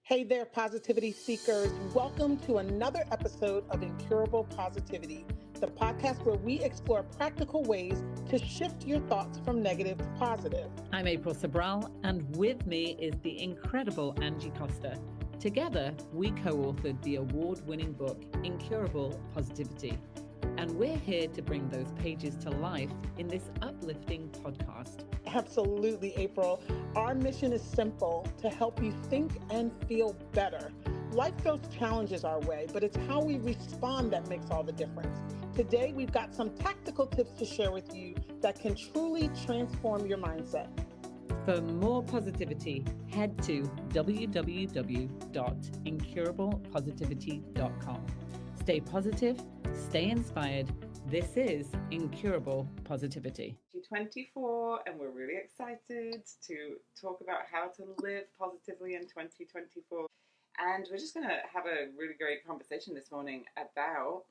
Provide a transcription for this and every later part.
Hey there, positivity seekers. Welcome to another episode of Incurable Positivity, the podcast where we explore practical ways to shift your thoughts from negative to positive. I'm April Sabral, and with me is the incredible Angie Costa. Together, we co-authored the award-winning book, Incurable Positivity. And we're here to bring those pages to life in this uplifting podcast. Absolutely, April. Our mission is simple: to help you think and feel better. Life throws challenges our way, but it's how we respond that makes all the difference. Today, we've got some tactical tips to share with you that can truly transform your mindset. For more positivity, head to www.incurablepositivity.com. Stay positive, stay inspired. This is Incurable Positivity. 2024, and we're really excited to talk about how to live positively in 2024. And we're just going to have a really great conversation this morning about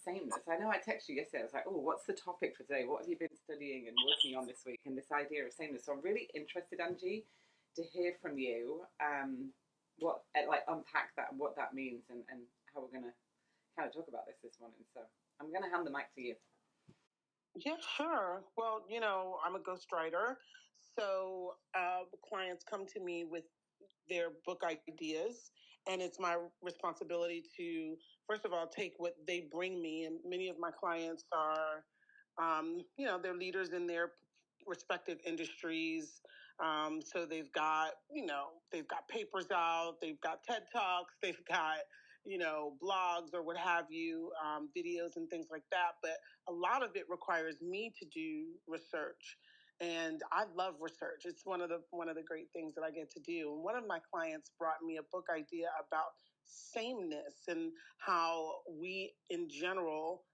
sameness. I know I texted you yesterday. I was like, oh, what's the topic for today? What have you been studying and working on this week? And this idea of sameness. So I'm really interested, Angie, to hear from you unpack that and what that means and how we're going to kind of talk about this morning. So I'm going to hand the mic to you. Yeah, sure. Well, I'm a ghostwriter. So clients come to me with their book ideas, and it's my responsibility to, first of all, take what they bring me. And many of my clients are, they're leaders in their respective industries. So they've got papers out, they've got TED Talks, they've got, blogs or what have you, videos and things like that. But a lot of it requires me to do research. And I love research. It's one of the great things that I get to do. And one of my clients brought me a book idea about sameness and how we, in general,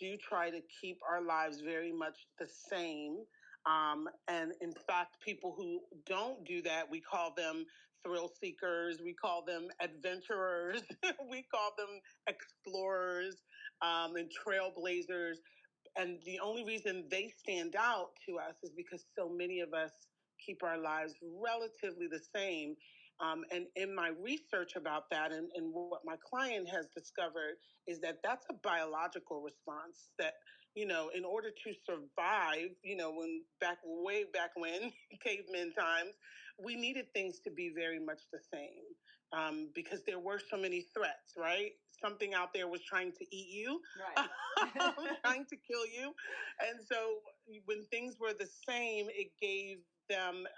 do try to keep our lives very much the same. And in fact, people who don't do that, we call them thrill seekers, we call them adventurers, we call them explorers, and trailblazers. And the only reason they stand out to us is because so many of us keep our lives relatively the same. And in my research about that and what my client has discovered is that that's a biological response that, in order to survive, way back when, caveman times, we needed things to be very much the same because there were so many threats, right? Something out there was trying to eat you, right. trying to kill you. And so when things were the same, it gave them,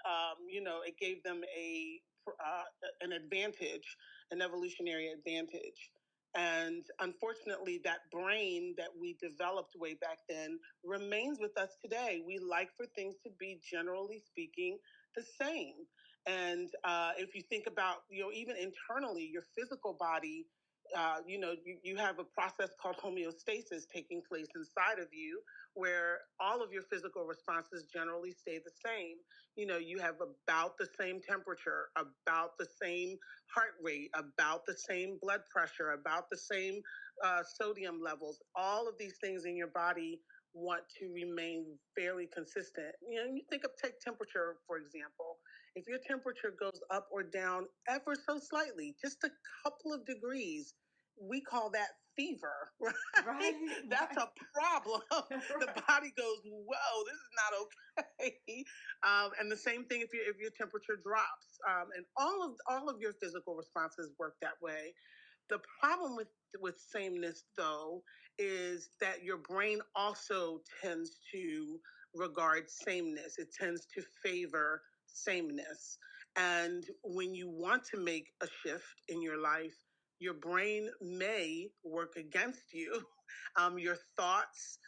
an advantage, an evolutionary advantage. And unfortunately, that brain that we developed way back then remains with us today. We like for things to be, generally speaking, the same. And if you think about, even internally, your physical body, you have a process called homeostasis taking place inside of you, where all of your physical responses generally stay the same. You have about the same temperature, about the same heart rate, about the same blood pressure, about the same sodium levels. All of these things in your body want to remain fairly consistent. You take temperature, for example. If your temperature goes up or down ever so slightly, just a couple of degrees, we call that fever, right? That's a problem. The body goes, whoa, this is not okay. And the same thing if your temperature drops. And all of your physical responses work that way. The problem with sameness, though, is that your brain also tends to regard sameness. It tends to favor sameness. And when you want to make a shift in your life, your brain may work against you. Your thoughts,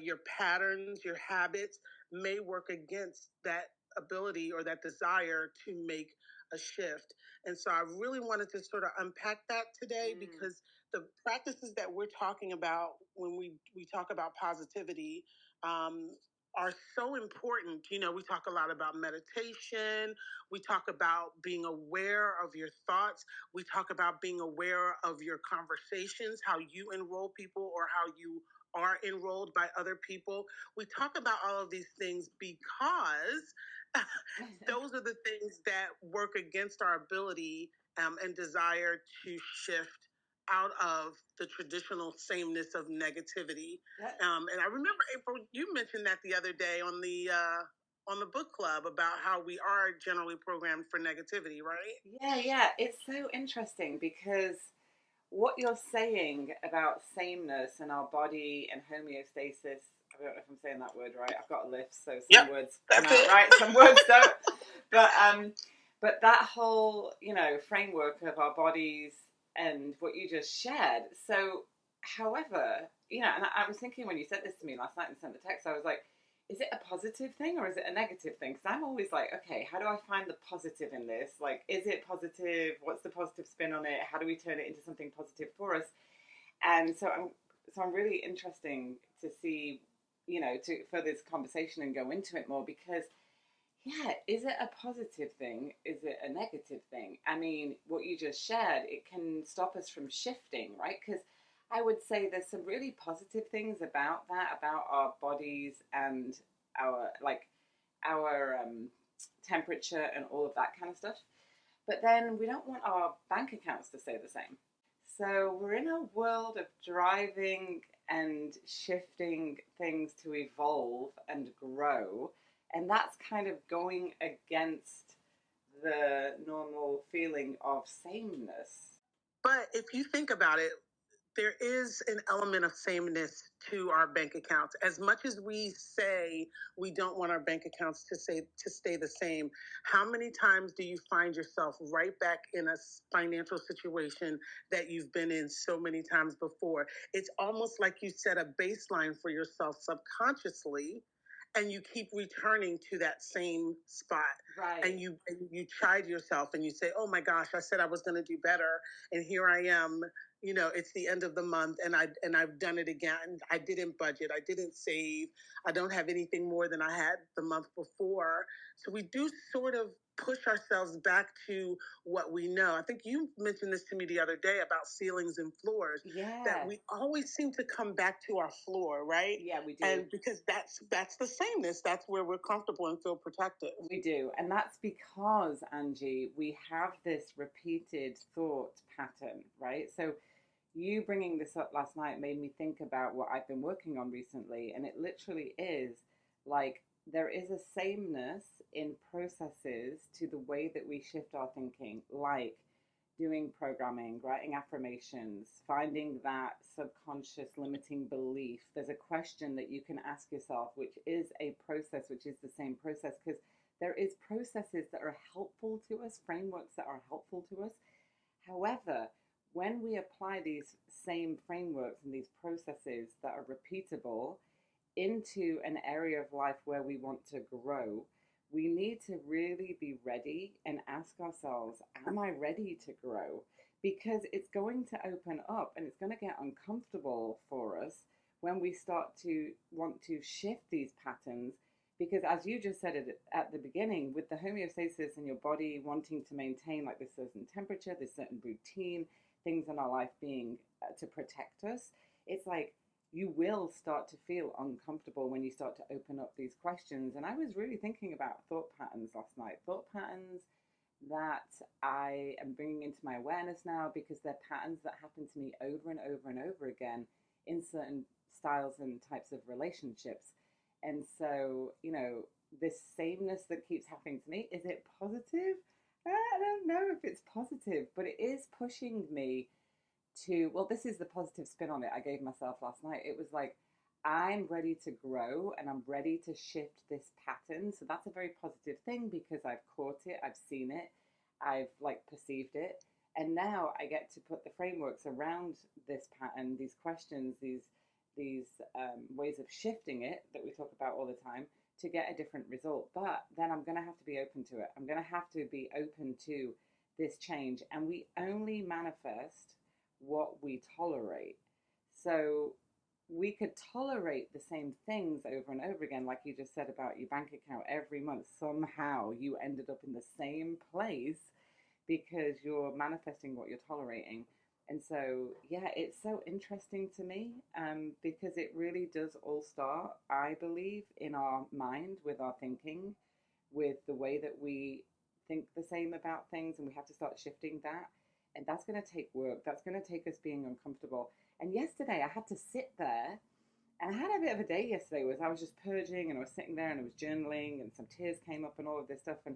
your patterns, your habits may work against that ability or that desire to make a shift. And so I really wanted to sort of unpack that today because the practices that we're talking about when we talk about positivity are so important. We talk a lot about meditation. We talk about being aware of your thoughts. We talk about being aware of your conversations, how you enroll people or how you are enrolled by other people. We talk about all of these things because those are the things that work against our ability and desire to shift out of the traditional sameness of negativity. And I remember, April, you mentioned that the other day on the book club about how we are generally programmed for negativity, right? Yeah. It's so interesting because what you're saying about sameness and our body and homeostasis, I don't know if I'm saying that word right. I've got a lisp, so some words come out right, some words don't. But that whole, framework of our bodies and what you just shared. So, however, and I was thinking when you said this to me last night and sent the text, I was like, is it a positive thing or is it a negative thing? Because I'm always like, okay, how do I find the positive in this? Like, is it positive? What's the positive spin on it? How do we turn it into something positive for us? And so I'm really interesting to see, for this conversation and go into it more because, yeah, is it a positive thing? Is it a negative thing? I mean, what you just shared, it can stop us from shifting, right? Because I would say there's some really positive things about that, about our bodies and our temperature and all of that kind of stuff. But then we don't want our bank accounts to stay the same. So we're in a world of driving and shifting things to evolve and grow. And that's kind of going against the normal feeling of sameness. But if you think about it, there is an element of sameness to our bank accounts. As much as we say we don't want our bank accounts to stay the same, how many times do you find yourself right back in a financial situation that you've been in so many times before? It's almost like you set a baseline for yourself subconsciously, and you keep returning to that same spot. Right. And you chide yourself and you say, oh my gosh, I said I was going to do better, and here I am. It's the end of the month and I've done it again. I didn't budget. I didn't save. I don't have anything more than I had the month before. So we do sort of push ourselves back to what we know. I think you mentioned this to me the other day about ceilings and floors. Yeah. That we always seem to come back to our floor, right? Yeah, we do. And because that's the sameness. That's where we're comfortable and feel protected. We do. And that's because, Angie, we have this repeated thought pattern, right? So you bringing this up last night made me think about what I've been working on recently. And it literally is like there is a sameness in processes to the way that we shift our thinking, like doing programming, writing affirmations, finding that subconscious limiting belief. There's a question that you can ask yourself, which is a process, which is the same process, because there is processes that are helpful to us, frameworks that are helpful to us. However, when we apply these same frameworks and these processes that are repeatable into an area of life where we want to grow, we need to really be ready and ask ourselves, am I ready to grow? Because it's going to open up and it's going to get uncomfortable for us when we start to want to shift these patterns. Because as you just said it at the beginning, with the homeostasis and your body wanting to maintain like this certain temperature, this certain routine, things in our life being to protect us, it's like you will start to feel uncomfortable when you start to open up these questions. And I was really thinking about thought patterns last night, thought patterns that I am bringing into my awareness now because they're patterns that happen to me over and over and over again in certain styles and types of relationships. And so, this sameness that keeps happening to me, is it positive? I don't know if it's positive, but it is pushing me to, well, this is the positive spin on it I gave myself last night. It was like, I'm ready to grow and I'm ready to shift this pattern. So that's a very positive thing because I've caught it, I've seen it, I've perceived it. And now I get to put the frameworks around this pattern, these questions, these ways of shifting it that we talk about all the time to get a different result. But then I'm going to have to be open to it. I'm going to have to be open to this change. And we only manifest what we tolerate. So we could tolerate the same things over and over again, like you just said about your bank account every month. Somehow you ended up in the same place because you're manifesting what you're tolerating. And so, yeah, it's so interesting to me, because it really does all start, I believe, in our mind, with our thinking, with the way that we think the same about things, and we have to start shifting that. And that's going to take work. That's going to take us being uncomfortable. And yesterday, I had to sit there, and I had a bit of a day yesterday. Was I was just purging, and I was sitting there, and I was journaling, and some tears came up, and all of this stuff. And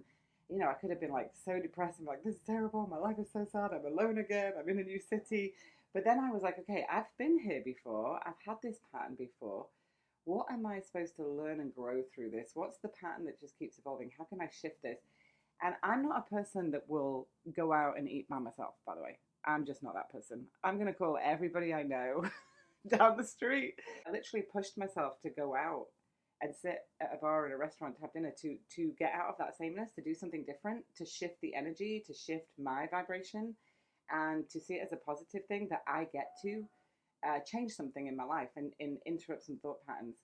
I could have been like so depressed and like, this is terrible. My life is so sad. I'm alone again. I'm in a new city. But then I was like, okay, I've been here before. I've had this pattern before. What am I supposed to learn and grow through this? What's the pattern that just keeps evolving? How can I shift this? And I'm not a person that will go out and eat by myself, by the way. I'm just not that person. I'm going to call everybody I know down the street. I literally pushed myself to go out and sit at a bar or a restaurant to have dinner, to get out of that sameness, to do something different, to shift the energy, to shift my vibration, and to see it as a positive thing that I get to change something in my life and interrupt some thought patterns,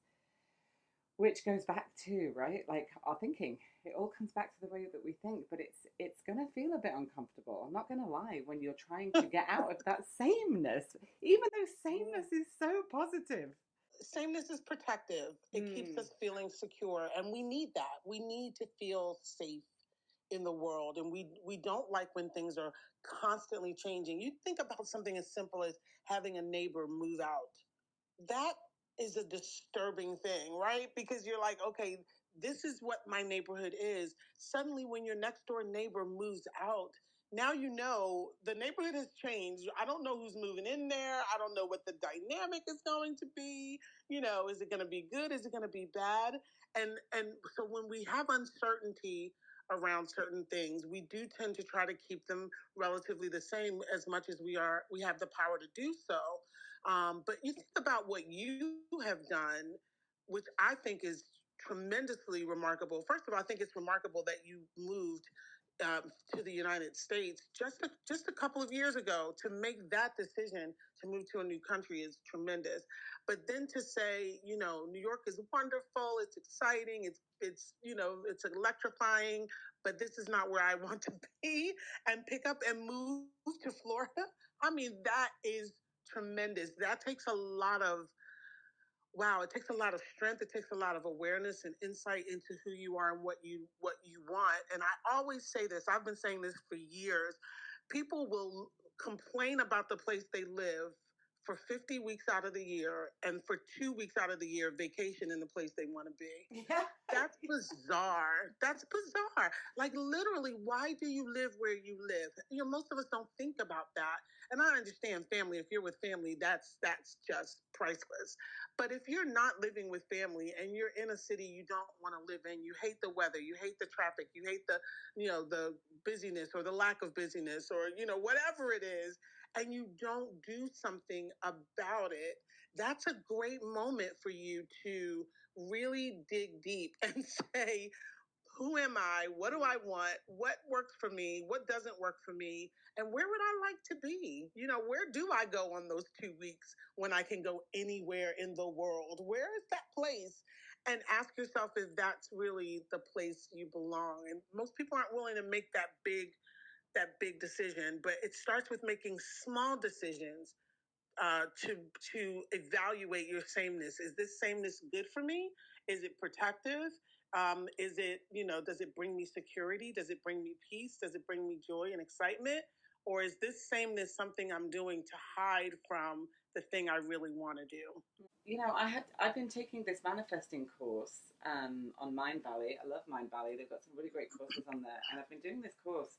which goes back to, right, like our thinking. It all comes back to the way that we think, but it's going to feel a bit uncomfortable. I'm not going to lie, when you're trying to get out of that sameness, even though sameness is so positive. Sameness is protective. It keeps us feeling secure, and we need that. We need to feel safe in the world, and we don't like when things are constantly changing. You think about something as simple as having a neighbor move out. That is a disturbing thing, right? Because you're like, okay, this is what my neighborhood is. Suddenly, when your next door neighbor moves out, now you know the neighborhood has changed. I don't know who's moving in there. I don't know what the dynamic is going to be. Is it going to be good? Is it going to be bad? And so when we have uncertainty around certain things, we do tend to try to keep them relatively the same as much as we have the power to do so. But you think about what you have done, which I think is tremendously remarkable. First of all, I think it's remarkable that you moved to the United States just a couple of years ago. To make that decision to move to a new country is tremendous. But then to say, New York is wonderful, it's exciting, it's electrifying, but this is not where I want to be, and pick up and move to Florida. I mean, that is tremendous. That takes a lot of wow, it takes a lot of strength. It takes a lot of awareness and insight into who you are and what you want. And I always say this, I've been saying this for years. People will complain about the place they live for 50 weeks out of the year, and for 2 weeks out of the year vacation in the place they want to be. Yeah. That's bizarre. That's bizarre. Like, literally, why do you live where you live? Most of us don't think about that. And I understand family. If you're with family, that's just priceless. But if you're not living with family and you're in a city you don't want to live in, you hate the weather, you hate the traffic, you hate the busyness or the lack of busyness, or whatever it is, and you don't do something about it, that's a great moment for you to really dig deep and say, who am I? What do I want? What works for me? What doesn't work for me? And where would I like to be? Where do I go on those 2 weeks when I can go anywhere in the world? Where is that place? And ask yourself if that's really the place you belong. And most people aren't willing to make that big decision, but it starts with making small decisions to evaluate your sameness. Is this sameness good for me? Is it protective? Is it, does it bring me security? Does it bring me peace? Does it bring me joy and excitement? Or is this sameness something I'm doing to hide from the thing I really want to do? I've been taking this manifesting course on Mindvalley. I love Mindvalley. They've got some really great courses on there, and I've been doing this course,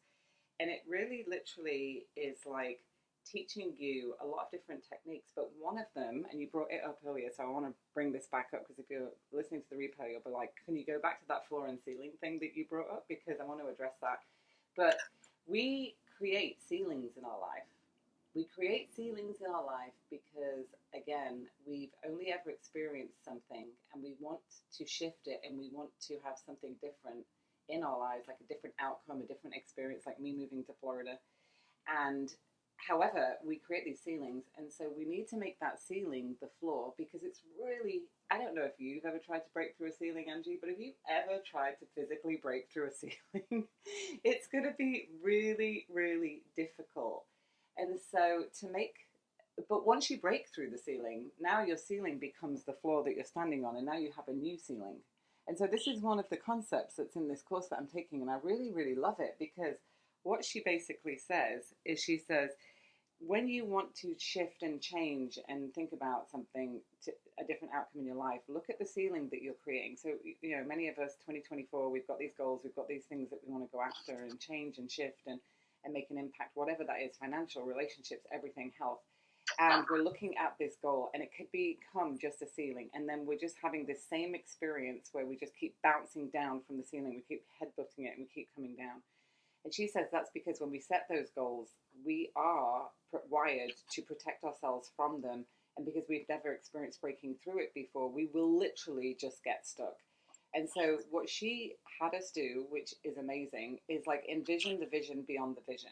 and it really literally is like teaching you a lot of different techniques, but one of them, and you brought it up earlier, so I want to bring this back up, because if you're listening to the replay, you'll be like, can you go back to that floor and ceiling thing that you brought up, because I want to address that. But we create ceilings in our life. We create ceilings in our life because, again, we've only ever experienced something, and we want to shift it, and we want to have something different in our lives, like a different outcome, a different experience, like me moving to Florida. And however, we create these ceilings, and so we need to make that ceiling the floor, because it's really, I don't know if you've ever tried to break through a ceiling, Angie, but if you've ever tried to physically break through a ceiling, it's going to be really, really difficult. And so but once you break through the ceiling, now your ceiling becomes the floor that you're standing on, and now you have a new ceiling. And so this is one of the concepts that's in this course that I'm taking, and I really, really love it, because what she basically says is, she says, when you want to shift and change and think about something, to a different outcome in your life, look at the ceiling that you're creating. So, many of us, 2024, we've got these goals, we've got these things that we want to go after and change and shift and make an impact, whatever that is, financial, relationships, everything, health. And we're looking at this goal, and it could become just a ceiling. And then we're just having this same experience where we just keep bouncing down from the ceiling. We keep headbutting it and we keep coming down. And she says that's because when we set those goals, we are wired to protect ourselves from them. And because we've never experienced breaking through it before, we will literally just get stuck. And so what she had us do, which is amazing, is like envision the vision beyond the vision.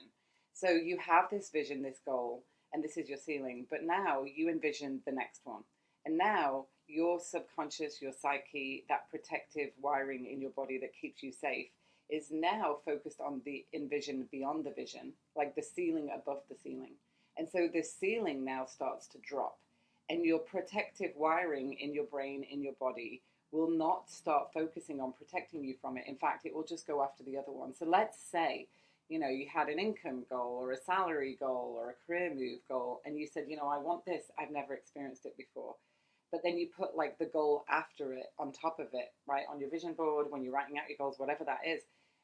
So you have this vision, this goal, and this is your ceiling. But now you envision the next one. And now your subconscious, your psyche, that protective wiring in your body that keeps you safe, is now focused on the envision beyond the vision, like the ceiling above the ceiling. And so this ceiling now starts to drop, and your protective wiring in your brain, in your body, will not start focusing on protecting you from it. In fact, it will just go after the other one. So let's say, you had an income goal or a salary goal or a career move goal, and you said, I want this, I've never experienced it before. But then you put like the goal after it, on top of it, right? On your vision board, when you're writing out your goals, whatever that is.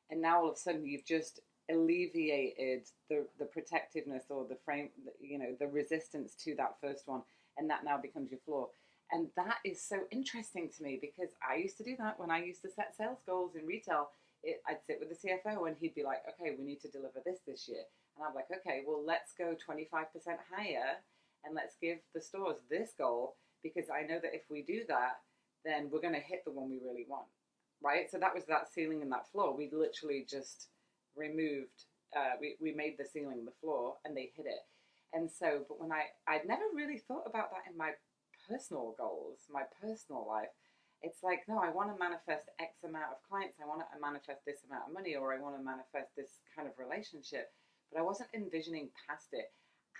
And now all of a sudden you've just alleviated the protectiveness or the frame, the resistance to that first one. And that now becomes your floor. And that is so interesting to me, because I used to do that when I used to set sales goals in retail. I'd sit with the CFO and he'd be like, okay, we need to deliver this year. And I'm like, okay, well, let's go 25% higher and let's give the stores this goal, because I know that if we do that, then we're going to hit the one we really want. Right? So that was that ceiling and that floor. We literally just removed, we made the ceiling the floor, and they hit it. And so, but when I'd never really thought about that in my personal goals, my personal life. It's like, no, I want to manifest X amount of clients. I want to manifest this amount of money, or I want to manifest this kind of relationship. But I wasn't envisioning past it.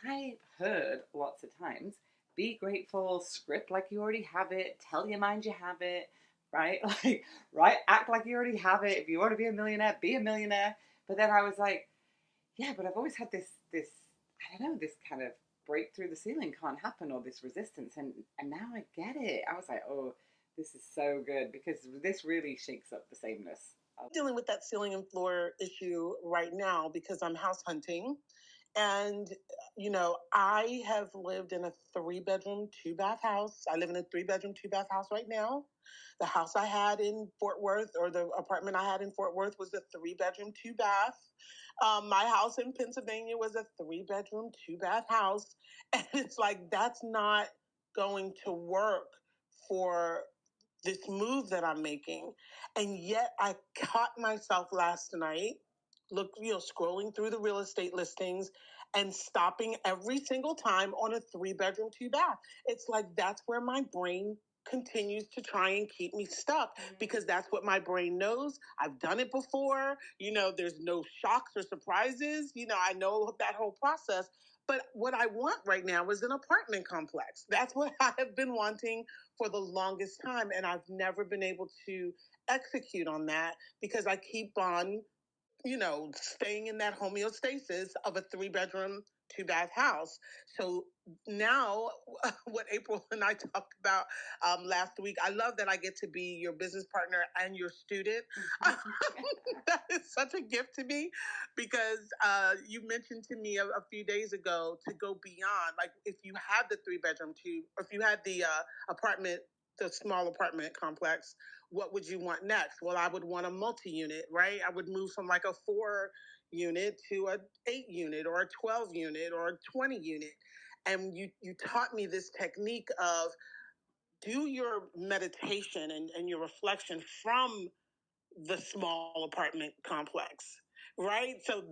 I heard lots of times, be grateful, script like you already have it, tell your mind you have it, right? Like, right? Act like you already have it. If you want to be a millionaire, be a millionaire. But then I was like, yeah, but I've always had this, I don't know, this kind of break through the ceiling can't happen, or this resistance. And now I get it. I was like, oh, this is so good, because this really shakes up the sameness. I'm dealing with that ceiling and floor issue right now because I'm house hunting. And, I have lived in a 3-bedroom, 2-bath house. I live in a 3-bedroom, 2-bath house right now. The house I had in Fort Worth, or the apartment I had in Fort Worth, was a 3-bedroom, 2-bath. My house in Pennsylvania was a 3-bedroom, 2-bath house. And it's like, that's not going to work for this move that I'm making. And yet I caught myself last night, scrolling through the real estate listings and stopping every single time on a 3-bedroom, 2-bath. It's like, that's where my brain continues to try and keep me stuck, because that's what my brain knows. I've done it before. There's no shocks or surprises. I know that whole process. But what I want right now is an apartment complex. That's what I have been wanting for the longest time. And I've never been able to execute on that, because I keep on staying in that homeostasis of a 3-bedroom, 2-bath house. So now, what April and I talked about last week, I love that I get to be your business partner and your student. That is such a gift to me, because you mentioned to me a few days ago to go beyond. Like, if you had the 3-bedroom, or if you had the apartment, the small apartment complex, what would you want next? Well, I would want a multi-unit, right? I would move from like a 4-unit to a 8-unit or a 12-unit or a 20-unit. And you taught me this technique of do your meditation and your reflection from the small apartment complex, right? So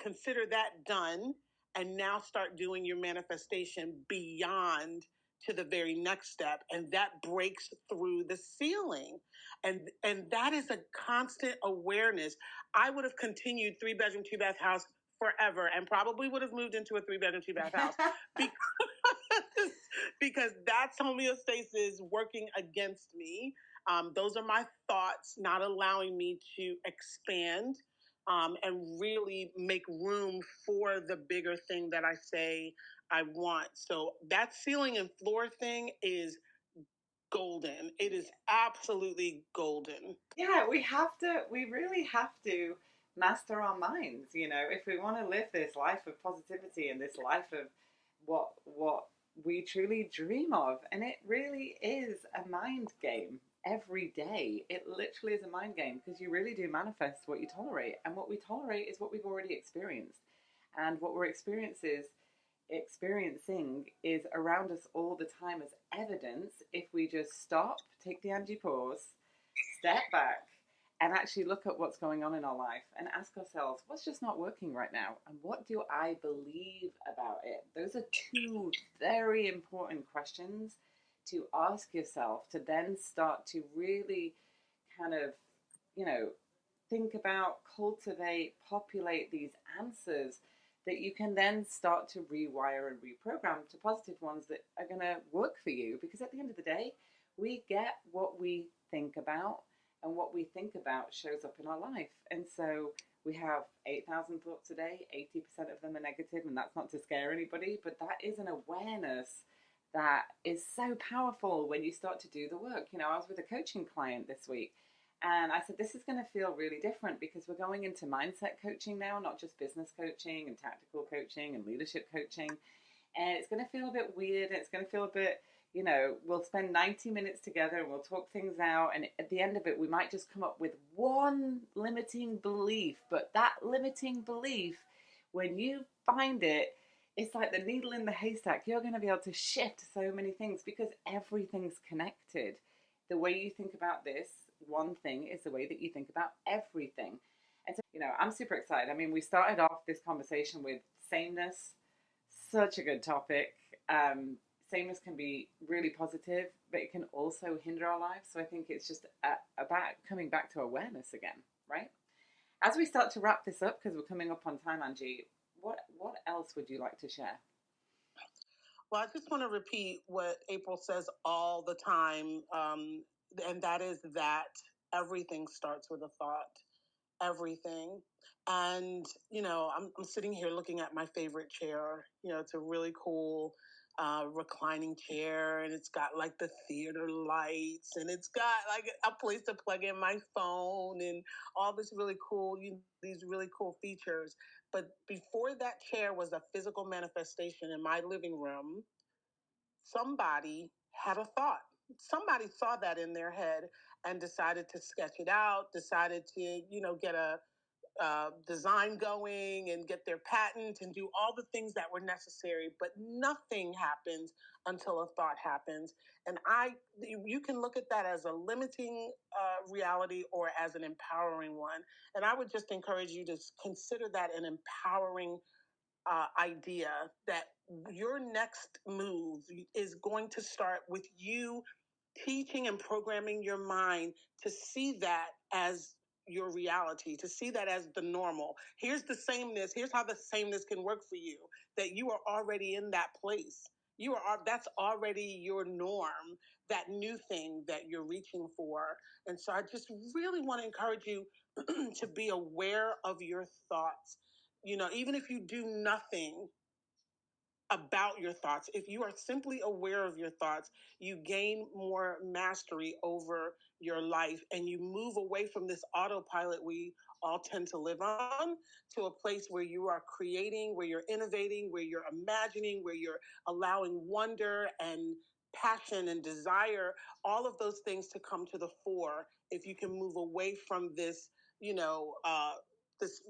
consider that done, and now start doing your manifestation beyond to the very next step, and that breaks through the ceiling. And that is a constant awareness. I would have continued 3-bedroom, 2-bath house forever and probably would have moved into a 3-bedroom, 2-bath house because that's homeostasis working against me. Those are my thoughts not allowing me to expand and really make room for the bigger thing that I say I want. So that ceiling and floor thing is golden. It is absolutely golden. Yeah, we really have to master our minds, if we want to live this life of positivity and this life of what we truly dream of. And it really is a mind game every day. It literally is a mind game because you really do manifest what you tolerate. And what we tolerate is what we've already experienced. And what we're experiencing is around us all the time as evidence if we just stop, take the Angie pause, step back, and actually look at what's going on in our life and ask ourselves, what's just not working right now? And what do I believe about it? Those are two very important questions to ask yourself to then start to really kind of, think about, cultivate, populate these answers that you can then start to rewire and reprogram to positive ones that are going to work for you. Because at the end of the day, we get what we think about, and what we think about shows up in our life. And so we have 8,000 thoughts a day, 80% of them are negative, and that's not to scare anybody, but that is an awareness that is so powerful when you start to do the work. I was with a coaching client this week, and I said, this is going to feel really different because we're going into mindset coaching now, not just business coaching and tactical coaching and leadership coaching. And it's going to feel a bit weird. It's going to feel a bit, we'll spend 90 minutes together and we'll talk things out. And at the end of it, we might just come up with one limiting belief. But that limiting belief, when you find it, it's like the needle in the haystack. You're going to be able to shift so many things because everything's connected. The way you think about this one thing is the way that you think about everything. And so, I'm super excited. I mean, we started off this conversation with sameness, such a good topic. Sameness can be really positive, but it can also hinder our lives. So I think it's just about coming back to awareness again, right? As we start to wrap this up, because we're coming up on time, Angie, what else would you like to share? Well, I just want to repeat what April says all the time, and that is that everything starts with a thought. Everything. And, I'm sitting here looking at my favorite chair. It's a really cool reclining chair, and it's got like the theater lights, and it's got like a place to plug in my phone and all this really cool, these really cool features. But before that chair was a physical manifestation in my living room, somebody had a thought. Somebody saw that in their head and decided to sketch it out, decided to, get a design going and get their patent and do all the things that were necessary. But nothing happens until a thought happens. And you can look at that as a limiting reality or as an empowering one. And I would just encourage you to consider that an empowering idea, that your next move is going to start with you teaching and programming your mind to see that as your reality, to see that as the normal. Here's the sameness. Here's how the sameness can work for you, that you are already in that place. That's already your norm, that new thing that you're reaching for. And so I just really want to encourage you to be aware of your thoughts. Even if you do nothing about your thoughts, if you are simply aware of your thoughts, you gain more mastery over your life, and you move away from this autopilot we all tend to live on to a place where you are creating, where you're innovating, where you're imagining, where you're allowing wonder and passion and desire, all of those things to come to the fore. If you can move away from this, this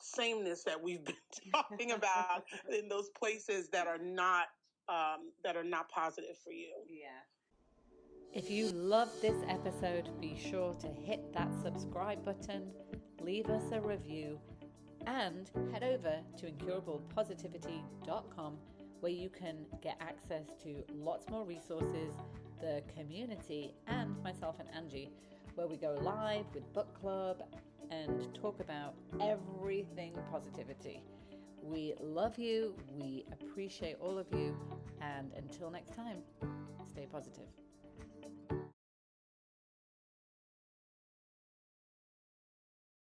sameness that we've been talking about in those places that are not positive for you. Yeah. If you loved this episode, be sure to hit that subscribe button, leave us a review, and head over to incurablepositivity.com, where you can get access to lots more resources, the community, and myself and Angie, where we go live with book club, and talk about everything positivity. We love you, we appreciate all of you, and until next time, stay positive.